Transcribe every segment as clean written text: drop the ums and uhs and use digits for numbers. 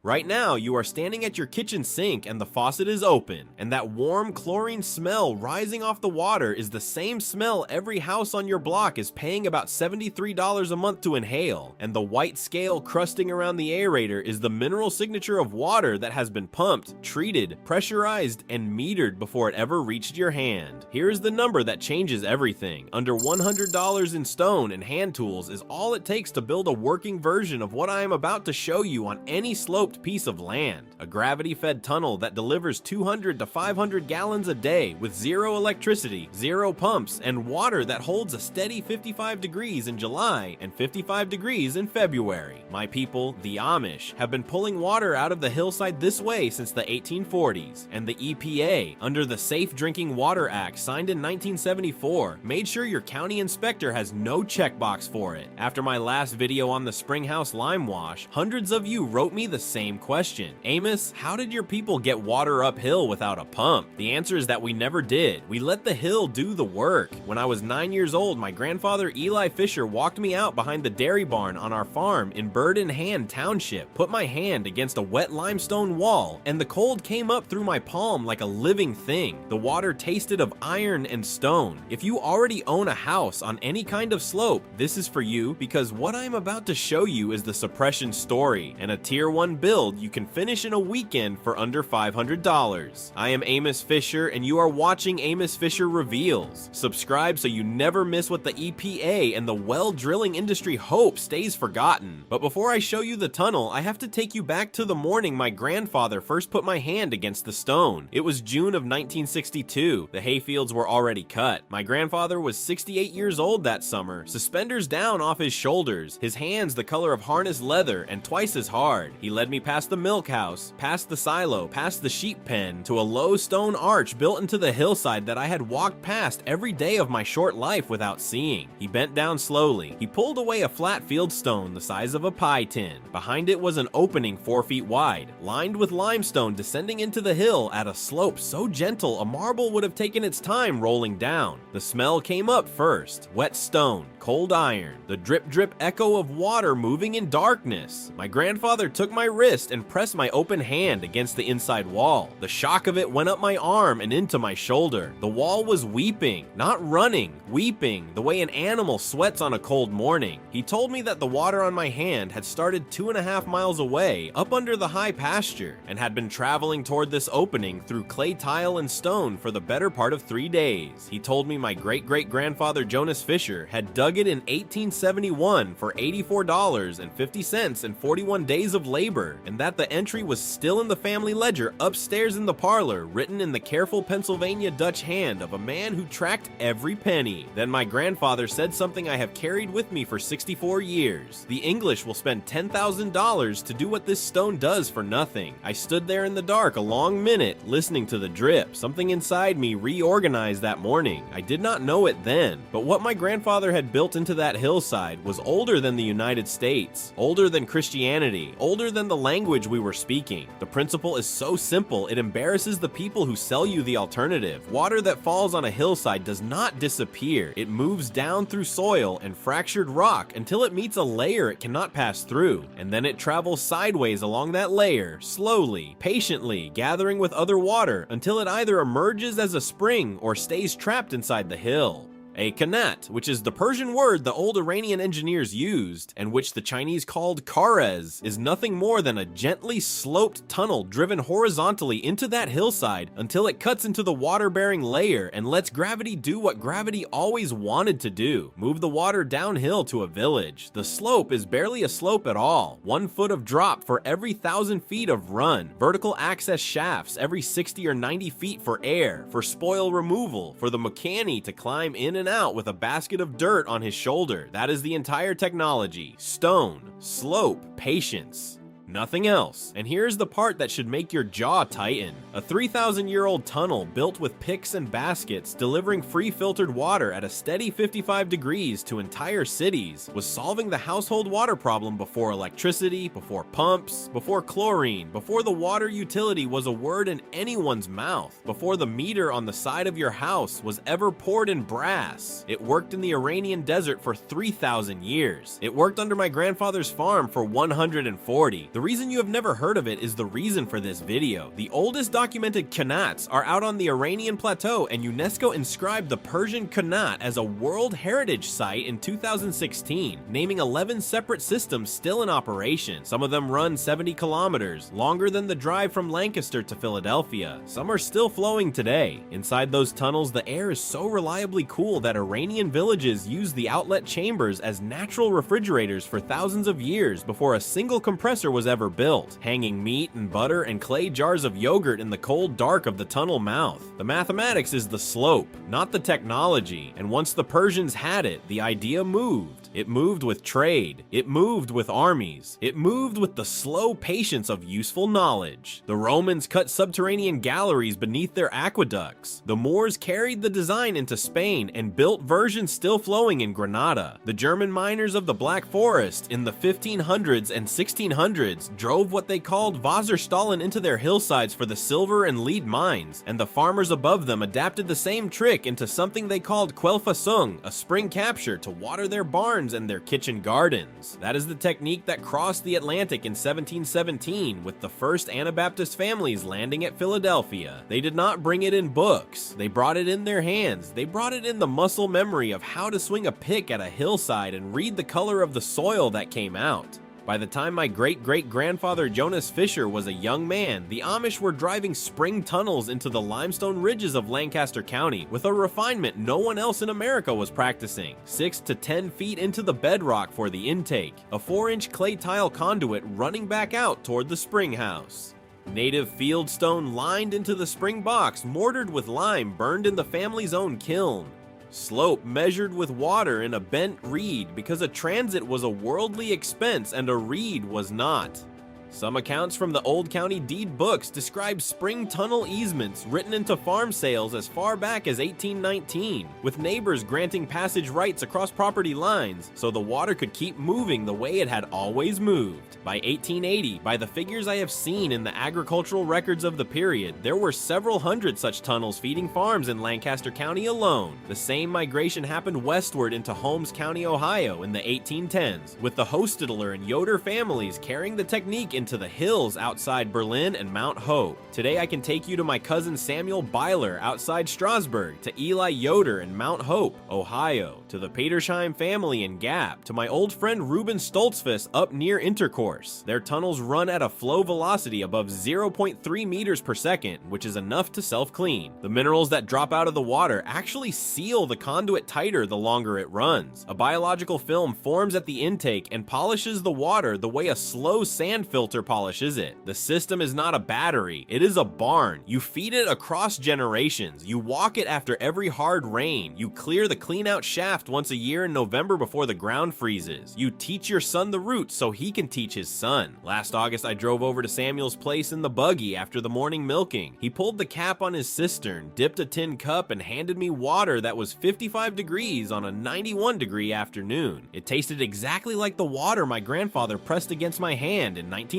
Right now, you are standing at your kitchen sink and the faucet is open, and that warm chlorine smell rising off the water is the same smell every house on your block is paying about $73 a month to inhale, and the white scale crusting around the aerator is the mineral signature of water that has been pumped, treated, pressurized, and metered before it ever reached your hand. Here is the number that changes everything. Under $100 in stone and hand tools is all it takes to build a working version of what I am about to show you on any sloped piece of land. A gravity-fed tunnel that delivers 200 to 500 gallons a day with zero electricity, zero pumps, and water that holds a steady 55 degrees in July and 55 degrees in February. My people, the Amish, have been pulling water out of the hillside this way since the 1840s, and the EPA, under the Safe Drinking Water Act signed in 1974, made sure your county inspector has no checkbox for it. After my last video on the Springhouse lime wash, hundreds of you wrote me the same question. Amos, how did your people get water uphill without a pump? The answer is that we never did. We let the hill do the work. When I was 9 years old, my grandfather Eli Fisher walked me out behind the dairy barn on our farm in Bird in Hand Township, put my hand against a wet limestone wall, and the cold came up through my palm like a living thing. The water tasted of iron and stone. If you already own a house on any kind of slope, this is for you, because what I'm about to show you is the suppression story, and a tier 1 build you can finish in a weekend for under $500. I am Amos Fisher, and you are watching Amos Fisher Reveals. Subscribe so you never miss what the EPA and the well drilling industry hope stays forgotten. But before I show you the tunnel, I have to take you back to the morning my grandfather first put my hand against the stone. It was June of 1962. The hayfields were already cut. My grandfather was 68 years old that summer, suspenders down off his shoulders, his hands the color of harness leather and twice as hard. He led me past the milk house, past the silo, past the sheep pen, to a low stone arch built into the hillside that I had walked past every day of my short life without seeing. He bent down slowly. He pulled away a flat field stone the size of a pie tin. Behind it was an opening 4 feet wide, lined with limestone descending into the hill at a slope so gentle a marble would have taken its time rolling down. The smell came up first. Wet stone, cold iron, the drip drip echo of water moving in darkness. My grandfather took my wrist and pressed my open hand against the inside wall. The shock of it went up my arm and into my shoulder. The wall was weeping, not running, weeping, the way an animal sweats on a cold morning. He told me that the water on my hand had started 2.5 miles away, up under the high pasture, and had been traveling toward this opening through clay tile and stone for the better part of 3 days. He told me my great-great-grandfather Jonas Fisher had dug it in 1871 for $84.50 and 41 days of labor, and that the entry was still in the family ledger upstairs in the parlor, written in the careful Pennsylvania Dutch hand of a man who tracked every penny. Then my grandfather said something I have carried with me for 64 years. The English will spend $10,000 to do what this stone does for nothing. I stood there in the dark a long minute, listening to the drip. Something inside me reorganized that morning. I did not know it then, but what my grandfather had built into that hillside was older than the United States, older than Christianity, older than the language we were speaking. The principle is so simple, it embarrasses the people who sell you the alternative. Water that falls on a hillside does not disappear. It moves down through soil and fractured rock until it meets a layer it cannot pass through, and then it travels sideways along that layer, slowly, patiently, gathering with other water until it either emerges as a spring or stays trapped inside the hill. A qanat, which is the Persian word the old Iranian engineers used, and which the Chinese called kares, is nothing more than a gently sloped tunnel driven horizontally into that hillside until it cuts into the water-bearing layer and lets gravity do what gravity always wanted to do: move the water downhill to a village. The slope is barely a slope at all. 1 foot of drop for every 1,000 feet of run. Vertical access shafts every 60 or 90 feet for air, for spoil removal, for the mechanic to climb in and out with a basket of dirt on his shoulder. That is the entire technology. Stone, slope, patience. Nothing else. And here's the part that should make your jaw tighten. A 3,000-year-old tunnel built with picks and baskets, delivering free filtered water at a steady 55 degrees to entire cities, was solving the household water problem before electricity, before pumps, before chlorine, before the water utility was a word in anyone's mouth, before the meter on the side of your house was ever poured in brass. It worked in the Iranian desert for 3,000 years. It worked under my grandfather's farm for 140. The reason you have never heard of it is the reason for this video. The oldest documented qanats are out on the Iranian plateau, and UNESCO inscribed the Persian qanat as a World Heritage Site in 2016, naming 11 separate systems still in operation. Some of them run 70 kilometers, longer than the drive from Lancaster to Philadelphia. Some are still flowing today. Inside those tunnels, the air is so reliably cool that Iranian villages use the outlet chambers as natural refrigerators for thousands of years before a single compressor was ever built, hanging meat and butter and clay jars of yogurt in the cold dark of the tunnel mouth. The mathematics is the slope, not the technology, and once the Persians had it, the idea moved. It moved with trade. It moved with armies. It moved with the slow patience of useful knowledge. The Romans cut subterranean galleries beneath their aqueducts. The Moors carried the design into Spain and built versions still flowing in Granada. The German miners of the Black Forest in the 1500s and 1600s drove what they called Wasserstollen into their hillsides for the silver and lead mines, and the farmers above them adapted the same trick into something they called Quellfassung, a spring capture to water their barns and their kitchen gardens. That is the technique that crossed the Atlantic in 1717 with the first Anabaptist families landing at Philadelphia. They did not bring it in books. They brought it in their hands. They brought it in the muscle memory of how to swing a pick at a hillside and read the color of the soil that came out. By the time my great-great-grandfather Jonas Fisher was a young man, the Amish were driving spring tunnels into the limestone ridges of Lancaster County with a refinement no one else in America was practicing. 6 to 10 feet into the bedrock for the intake, a 4-inch clay tile conduit running back out toward the spring house. Native fieldstone lined into the spring box, mortared with lime burned in the family's own kiln. Slope measured with water in a bent reed because a transit was a worldly expense and a reed was not. Some accounts from the old county deed books describe spring tunnel easements written into farm sales as far back as 1819, with neighbors granting passage rights across property lines so the water could keep moving the way it had always moved. By 1880, by the figures I have seen in the agricultural records of the period, there were several hundred such tunnels feeding farms in Lancaster County alone. The same migration happened westward into Holmes County, Ohio in the 1810s, with the Hostetler and Yoder families carrying the technique into the hills outside Berlin and Mount Hope. Today I can take you to my cousin Samuel Byler outside Strasburg, to Eli Yoder in Mount Hope, Ohio, to the Petersheim family in Gap, to my old friend Reuben Stoltzfus up near Intercourse. Their tunnels run at a flow velocity above 0.3 meters per second, which is enough to self-clean. The minerals that drop out of the water actually seal the conduit tighter the longer it runs. A biological film forms at the intake and polishes the water the way a slow sand filter polishes it. The system is not a battery, it is a barn. You feed it across generations. You walk it after every hard rain. You clear the clean out shaft once a year in November before the ground freezes. You teach your son the roots so he can teach his son. Last August I drove over to Samuel's place in the buggy after the morning milking. He pulled the cap on his cistern, dipped a tin cup, and handed me water that was 55 degrees on a 91-degree afternoon. It tasted exactly like the water my grandfather pressed against my hand in 1962.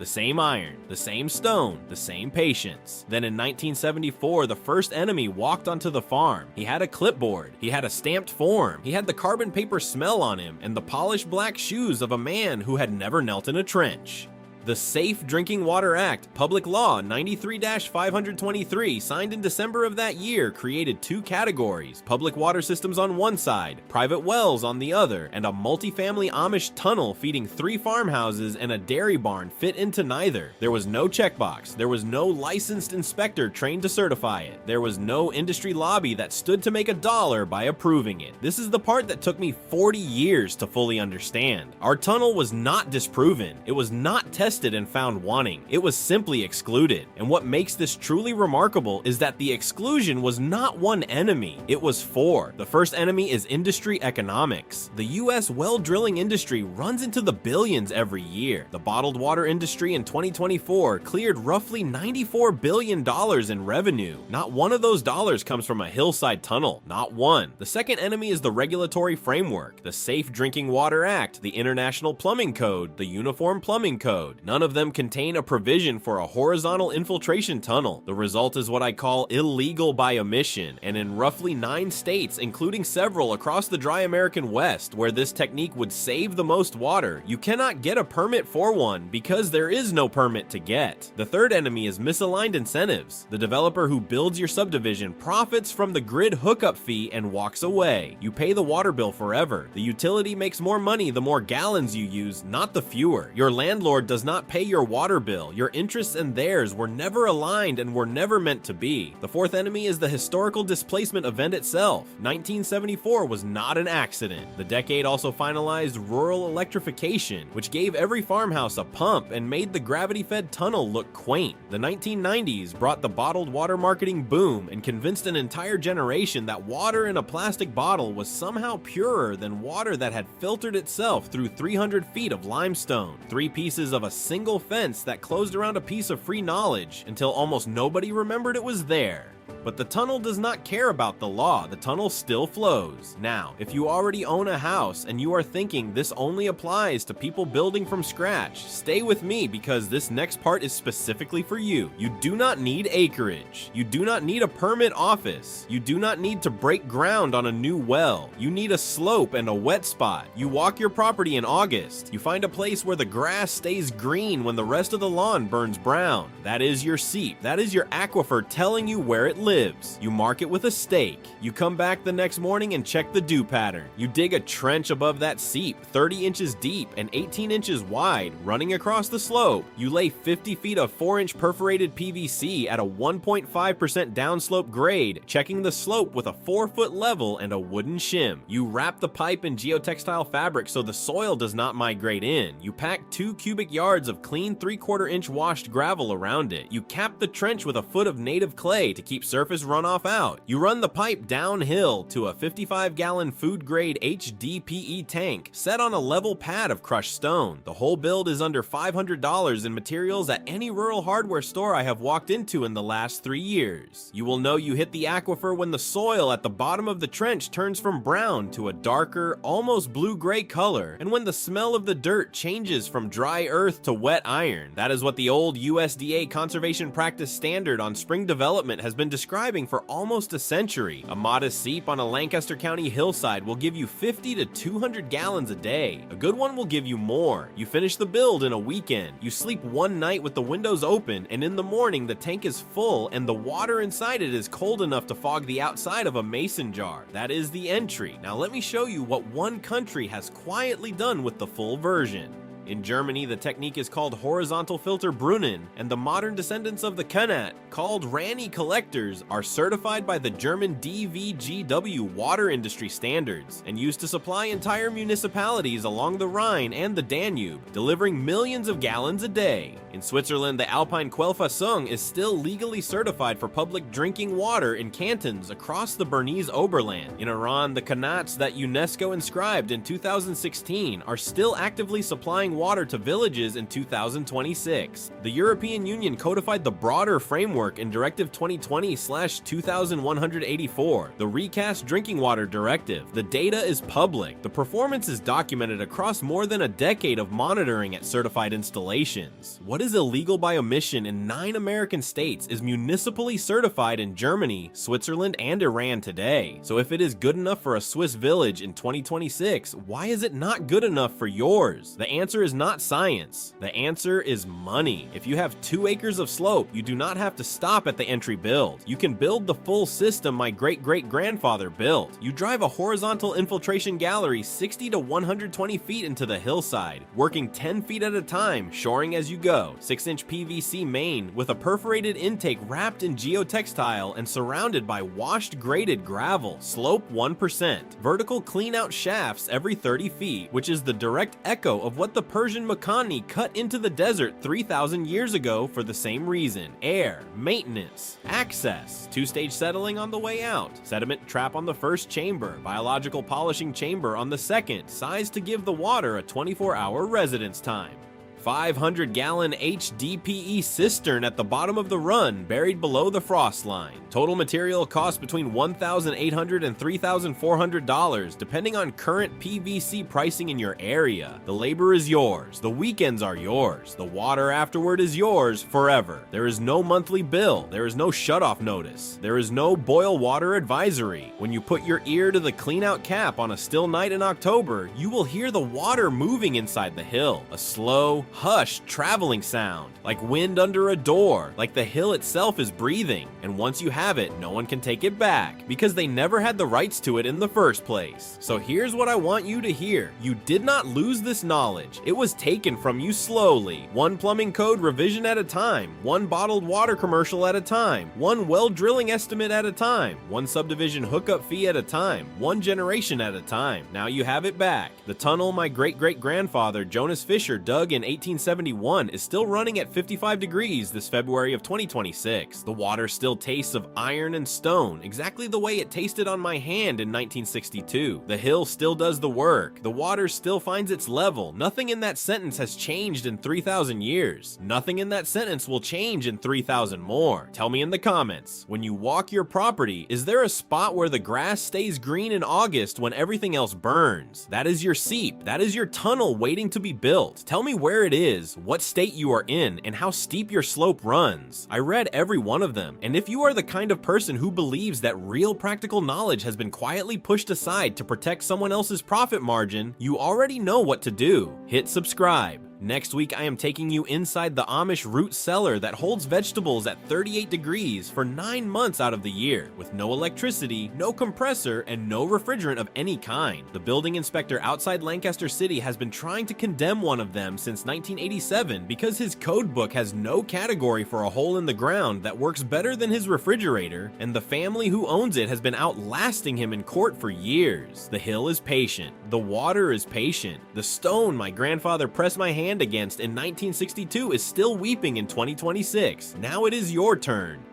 The same iron, the same stone, the same patience. Then in 1974, the first enemy walked onto the farm. He had a clipboard, he had a stamped form, he had the carbon paper smell on him, and the polished black shoes of a man who had never knelt in a trench. The Safe Drinking Water Act, Public Law 93-523, signed in December of that year, created 2 categories: public water systems on one side, private wells on the other, and a multifamily Amish tunnel feeding 3 farmhouses and a dairy barn fit into neither. There was no checkbox, there was no licensed inspector trained to certify it, there was no industry lobby that stood to make $1 by approving it. This is the part that took me 40 years to fully understand. Our tunnel was not disproven, it was not tested and found wanting. It was simply excluded. And what makes this truly remarkable is that the exclusion was not one enemy, it was 4. The first enemy is industry economics. The US well drilling industry runs into the billions every year. The bottled water industry in 2024 cleared roughly $94 billion in revenue. Not one of those dollars comes from a hillside tunnel, not one. The second enemy is the regulatory framework, the Safe Drinking Water Act, the International Plumbing Code, the Uniform Plumbing Code. None of them contain a provision for a horizontal infiltration tunnel. The result is what I call illegal by omission, and in roughly 9 states, including several across the dry American West, where this technique would save the most water, you cannot get a permit for one because there is no permit to get. The third enemy is misaligned incentives. The developer who builds your subdivision profits from the grid hookup fee and walks away. You pay the water bill forever. The utility makes more money the more gallons you use, not the fewer. Your landlord does not pay your water bill. Your interests and theirs were never aligned and were never meant to be. The fourth enemy is the historical displacement event itself. 1974 was not an accident. The decade also finalized rural electrification, which gave every farmhouse a pump and made the gravity-fed tunnel look quaint. The 1990s brought the bottled water marketing boom and convinced an entire generation that water in a plastic bottle was somehow purer than water that had filtered itself through 300 feet of limestone. 3 pieces of a single fence that closed around a piece of free knowledge until almost nobody remembered it was there. But the tunnel does not care about the law. The tunnel still flows. Now, if you already own a house and you are thinking this only applies to people building from scratch, stay with me because this next part is specifically for you. You do not need acreage. You do not need a permit office. You do not need to break ground on a new well. You need a slope and a wet spot. You walk your property in August. You find a place where the grass stays green when the rest of the lawn burns brown. That is your seep. That is your aquifer telling you where it lives. You mark it with a stake. You come back the next morning and check the dew pattern. You dig a trench above that seep, 30 inches deep and 18 inches wide, running across the slope. You lay 50 feet of 4-inch perforated PVC at a 1.5% downslope grade, checking the slope with a 4-foot level and a wooden shim. You wrap the pipe in geotextile fabric so the soil does not migrate in. You pack 2 cubic yards of clean 3/4 inch washed gravel around it. You cap the trench with a foot of native clay to keep surface runoff out. You run the pipe downhill to a 55-gallon food-grade HDPE tank set on a level pad of crushed stone. The whole build is under $500 in materials at any rural hardware store I have walked into in the last 3 years. You will know you hit the aquifer when the soil at the bottom of the trench turns from brown to a darker, almost blue-gray color, and when the smell of the dirt changes from dry earth to wet iron. That is what the old USDA conservation practice standard on spring development has been describing for almost a century. A modest seep on a Lancaster County hillside will give you 50 to 200 gallons a day. A good one will give you more. You finish the build in a weekend. You sleep one night with the windows open, and in the morning the tank is full and the water inside it is cold enough to fog the outside of a mason jar. That is the entry. Now let me show you what one country has quietly done with the full version. In Germany, the technique is called horizontal filter Brunnen, and the modern descendants of the qanat, called Rani collectors, are certified by the German DVGW water industry standards and used to supply entire municipalities along the Rhine and the Danube, delivering millions of gallons a day. In Switzerland, the Alpine Quellfassung is still legally certified for public drinking water in cantons across the Bernese Oberland. In Iran, the qanats that UNESCO inscribed in 2016 are still actively supplying water to villages in 2026. The European Union codified the broader framework in Directive 2020/2184, the Recast Drinking Water Directive. The data is public. The performance is documented across more than a decade of monitoring at certified installations. What is illegal by omission in 9 American states is municipally certified in Germany, Switzerland, and Iran today. So if it is good enough for a Swiss village in 2026, why is it not good enough for yours? The answer is not science. The answer is money. If you have 2 acres of slope, you do not have to stop at the entry build. You can build the full system my great-great-grandfather built. You drive a horizontal infiltration gallery 60 to 120 feet into the hillside, working 10 feet at a time, shoring as you go. 6-inch PVC main with a perforated intake wrapped in geotextile and surrounded by washed graded gravel, slope 1%. Vertical clean-out shafts every 30 feet, which is the direct echo of what the Persian Makani cut into the desert 3,000 years ago for the same reason: air, maintenance, access, 2-stage settling on the way out, sediment trap on the first chamber, biological polishing chamber on the second, sized to give the water a 24-hour residence time. 500-gallon HDPE cistern at the bottom of the run, buried below the frost line. Total material cost between $1,800 and $3,400, depending on current PVC pricing in your area. The labor is yours. The weekends are yours. The water afterward is yours forever. There is no monthly bill. There is no shutoff notice. There is no boil water advisory. When you put your ear to the cleanout cap on a still night in October, you will hear the water moving inside the hill. A slow, hushed, traveling sound, like wind under a door, like the hill itself is breathing. And once you have it, no one can take it back, because they never had the rights to it in the first place. So here's what I want you to hear. You did not lose this knowledge. It was taken from you slowly. One plumbing code revision at a time, one bottled water commercial at a time, one well drilling estimate at a time, one subdivision hookup fee at a time, one generation at a time. Now you have it back. The tunnel my great-great-grandfather Jonas Fisher dug in 1871 is still running at 55 degrees this February of 2026. The water still tastes of iron and stone, exactly the way it tasted on my hand in 1962. The hill still does the work. The water still finds its level. Nothing in that sentence has changed in 3,000 years. Nothing in that sentence will change in 3,000 more. Tell me in the comments, when you walk your property, is there a spot where the grass stays green in August when everything else burns? That is your seep. That is your tunnel waiting to be built. Tell me where it is, what state you are in, and how steep your slope runs. I read every one of them, and if you are the kind of person who believes that real practical knowledge has been quietly pushed aside to protect someone else's profit margin, you already know what to do. Hit subscribe. Next week, I am taking you inside the Amish root cellar that holds vegetables at 38 degrees for 9 months out of the year, with no electricity, no compressor, and no refrigerant of any kind. The building inspector outside Lancaster City has been trying to condemn one of them since 1987 because his code book has no category for a hole in the ground that works better than his refrigerator, and the family who owns it has been outlasting him in court for years. The hill is patient. The water is patient. The stone my grandfather pressed my hand against in 1962 is still weeping in 2026. Now it is your turn.